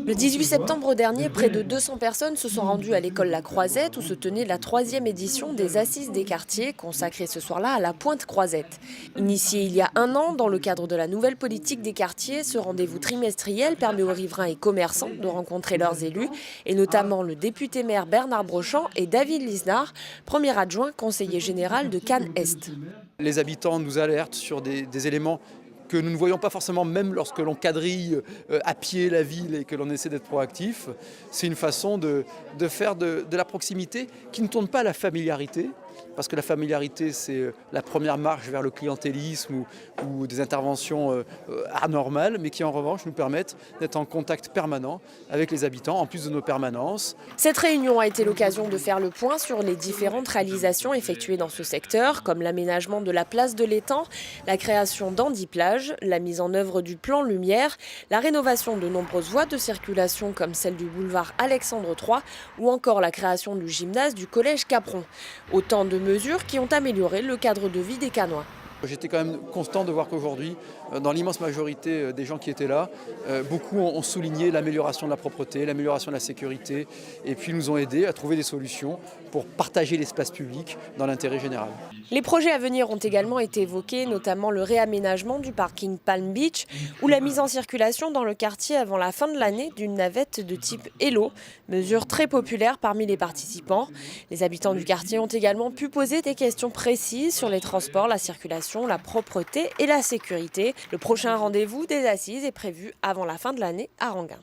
Le 18 septembre dernier, près de 200 personnes se sont rendues à l'école La Croisette où se tenait la 3e édition des Assises des quartiers, consacrée ce soir-là à la Pointe-Croisette. Initié il y a un an dans le cadre de la nouvelle politique des quartiers, ce rendez-vous trimestriel permet aux riverains et commerçants de rencontrer leurs élus, et notamment le député-maire Bernard Brochant et David Lisnard, premier adjoint conseiller général de Cannes-Est. Les habitants nous alertent sur des éléments que nous ne voyons pas forcément même lorsque l'on quadrille à pied la ville et que l'on essaie d'être proactif. C'est une façon de faire de la proximité qui ne tourne pas à la familiarité, parce que la familiarité c'est la première marche vers le clientélisme ou des interventions anormales, mais qui en revanche nous permettent d'être en contact permanent avec les habitants, en plus de nos permanences. Cette réunion a été l'occasion de faire le point sur les différentes réalisations effectuées dans ce secteur, comme l'aménagement de la place de l'étang, la création d'Handiplage, la mise en œuvre du plan Lumière, la rénovation de nombreuses voies de circulation comme celle du boulevard Alexandre III ou encore la création du gymnase du collège Capron. Autant de mesures qui ont amélioré le cadre de vie des Cannois. J'étais quand même constant de voir qu'aujourd'hui, dans l'immense majorité des gens qui étaient là, beaucoup ont souligné l'amélioration de la propreté, l'amélioration de la sécurité, et puis nous ont aidés à trouver des solutions pour partager l'espace public dans l'intérêt général. Les projets à venir ont également été évoqués, notamment le réaménagement du parking Palm Beach ou la mise en circulation dans le quartier avant la fin de l'année d'une navette de type Hello, mesure très populaire parmi les participants. Les habitants du quartier ont également pu poser des questions précises sur les transports, la circulation, la propreté et la sécurité. Le prochain rendez-vous des assises est prévu avant la fin de l'année à Ranguin.